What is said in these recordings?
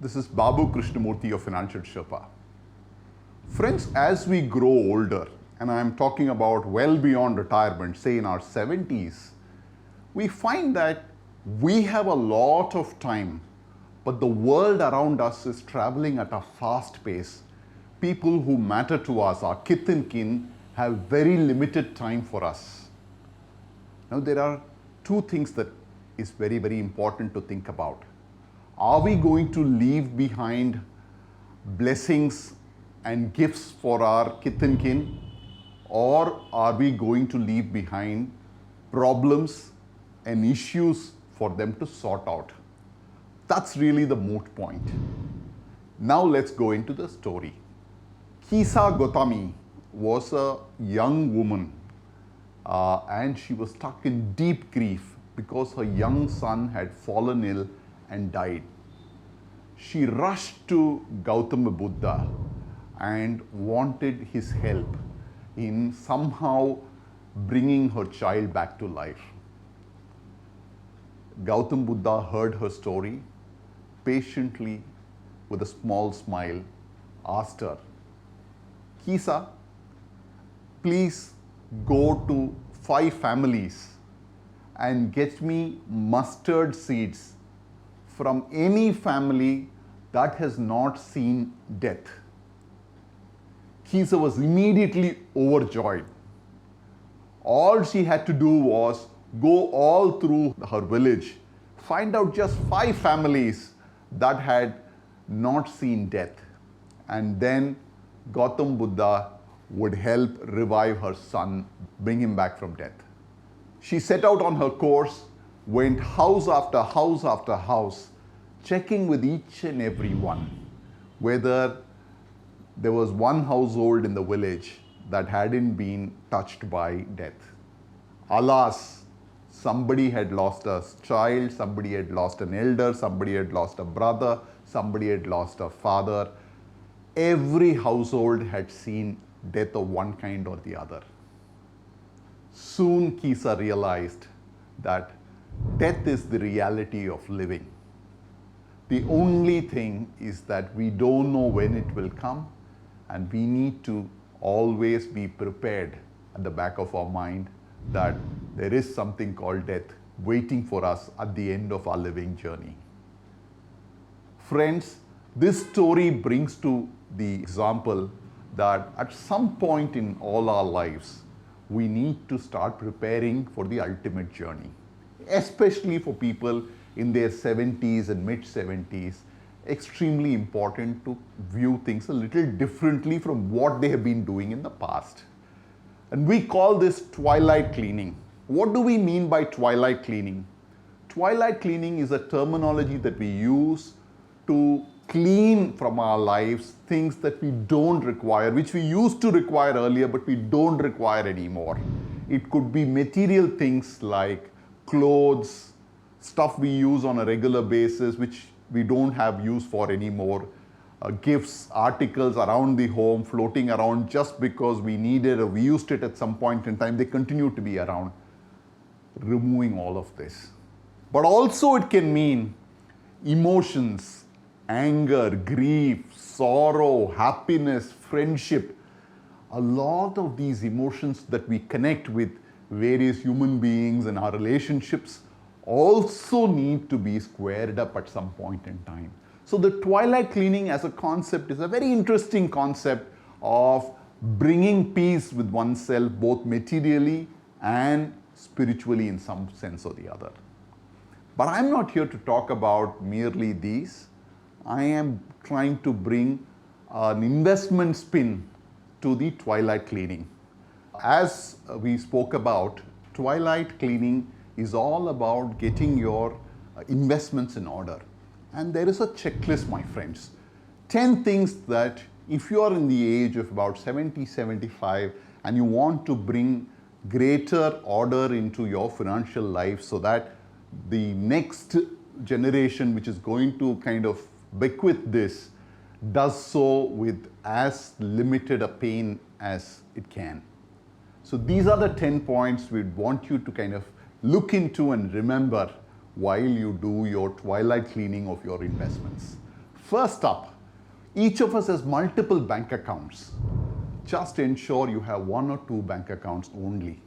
This is Babu Krishnamurthy of Finsherpa. Friends, as we grow older, and I'm talking about well beyond retirement, say in our 70s, we find that we have a lot of time, but the world around us is traveling at a fast pace. People who matter to us, our kith and kin, have very limited time for us. Now, there are two things that is very, very important to think about. Are we going to leave behind blessings and gifts for our kith and kin, or are we going to leave behind problems and issues for them to sort out? That's really the moot point. Now let's go into the story. Kisa Gotami was a young woman and she was stuck in deep grief because her young son had fallen ill and died. She rushed to Gautama Buddha and wanted his help in somehow bringing her child back to life. Gautama Buddha heard her story, patiently, with a small smile, asked her, Kisa, please go to 5 families and get me mustard seeds from any family that has not seen death. Kisa was immediately overjoyed. All she had to do was go all through her village, find out just 5 families that had not seen death, and then Gautam Buddha would help revive her son, bring him back from death. She set out on her course, went house after house after house, checking with each and every one whether there was one household in the village that hadn't been touched by death. Alas, somebody had lost a child, somebody had lost an elder, somebody had lost a brother, somebody had lost a father. Every household had seen death of one kind or the other. Soon Kisa realized that death is the reality of living. The only thing is that we don't know when it will come, and we need to always be prepared at the back of our mind that there is something called death waiting for us at the end of our living journey. Friends, this story brings to the example that at some point in all our lives, we need to start preparing for the ultimate journey, especially for people in their 70s and mid-70s. Extremely important to view things a little differently from what they have been doing in the past. And we call this twilight cleaning. What do we mean by twilight cleaning? Twilight cleaning is a terminology that we use to clean from our lives things that we don't require, which we used to require earlier, but we don't require anymore. It could be material things like clothes, stuff we use on a regular basis, which we don't have use for anymore, gifts, articles around the home, floating around just because we needed or we used it at some point in time. They continue to be around. Removing all of this. But also it can mean emotions, anger, grief, sorrow, happiness, friendship. A lot of these emotions that we connect with various human beings and our relationships also need to be squared up at some point in time. So the twilight cleaning as a concept is a very interesting concept of bringing peace with oneself, both materially and spiritually in some sense or the other. But I'm not here to talk about merely these. I am trying to bring an investment spin to the twilight cleaning. As we spoke about, twilight cleaning is all about getting your investments in order. And there is a checklist, my friends. 10 things that if you are in the age of about 70, 75 and you want to bring greater order into your financial life so that the next generation which is going to kind of bequeath this does so with as limited a pain as it can. So these are the 10 points we'd want you to kind of look into and remember while you do your twilight cleaning of your investments. First up, each of us has multiple bank accounts. Just ensure you have one or two bank accounts only.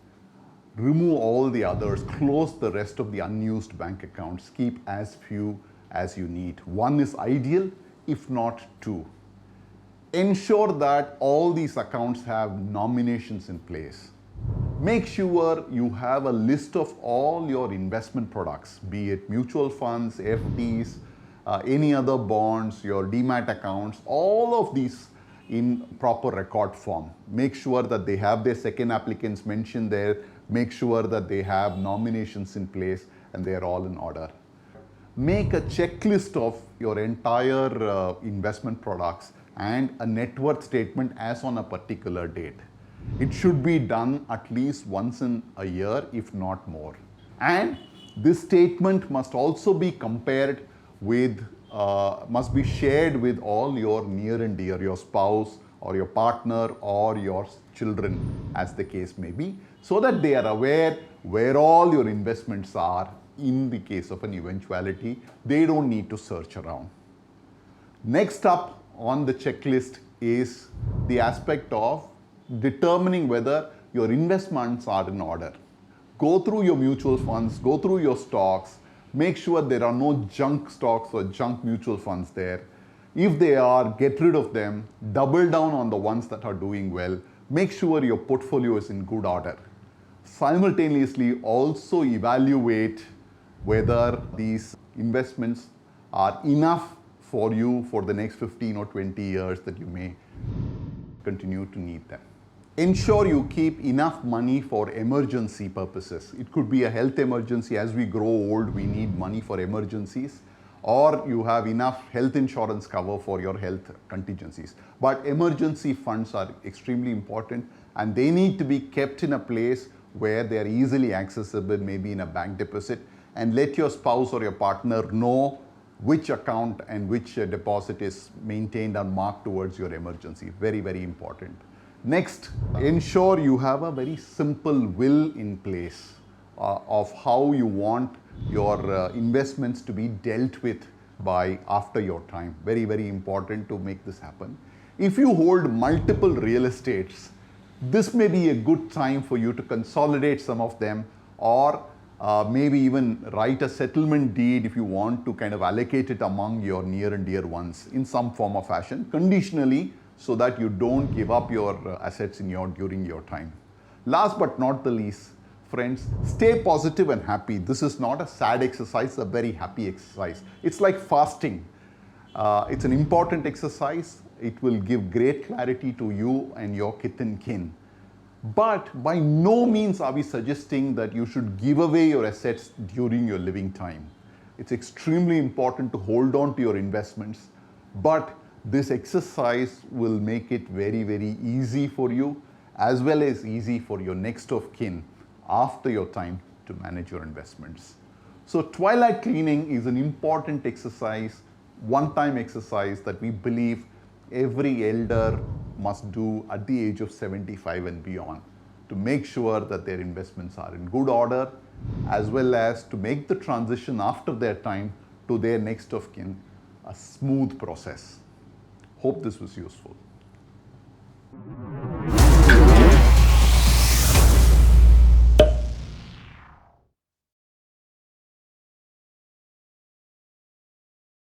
Remove all the others, close the rest of the unused bank accounts, keep as few as you need. One is ideal, if not two. Ensure that all these accounts have nominations in place. Make sure you have a list of all your investment products, be it mutual funds, FDs, any other bonds, your demat accounts, all of these in proper record form. Make sure that they have their second applicants mentioned there. Make sure that they have nominations in place and they are all in order. Make a checklist of your entire investment products and a net worth statement as on a particular date. It should be done at least once in a year, if not more. And this statement must also be compared with, must be shared with all your near and dear, your spouse or your partner or your children, as the case may be, so that they are aware where all your investments are in the case of an eventuality. They don't need to search around. Next up on the checklist is the aspect of determining whether your investments are in order. Go through your mutual funds, go through your stocks, make sure there are no junk stocks or junk mutual funds there. If they are, get rid of them, double down on the ones that are doing well, make sure your portfolio is in good order. Simultaneously also evaluate whether these investments are enough for you for the next 15 or 20 years that you may continue to need them. Ensure you keep enough money for emergency purposes. It could be a health emergency. As we grow old, we need money for emergencies, or you have enough health insurance cover for your health contingencies. But emergency funds are extremely important and they need to be kept in a place where they are easily accessible, maybe in a bank deposit, and let your spouse or your partner know which account and which deposit is maintained and marked towards your emergency. Very, very important. Next, ensure you have a very simple will in place of how you want your investments to be dealt with by after your time. Very, very important to make this happen. If you hold multiple real estates, this may be a good time for you to consolidate some of them, or maybe even write a settlement deed if you want to kind of allocate it among your near and dear ones in some form or fashion, conditionally, so that you don't give up your assets during your time. Last but not the least, friends, stay positive and happy. This is not a sad exercise, it's a very happy exercise. It's like fasting. It's an important exercise. It will give great clarity to you and your kith and kin. But by no means are we suggesting that you should give away your assets during your living time. It's extremely important to hold on to your investments, but this exercise will make it very, very easy for you, as well as easy for your next of kin after your time to manage your investments. So twilight cleaning is an important exercise, one-time exercise that we believe every elder must do at the age of 75 and beyond to make sure that their investments are in good order, as well as to make the transition after their time to their next of kin a smooth process. Hope this was useful.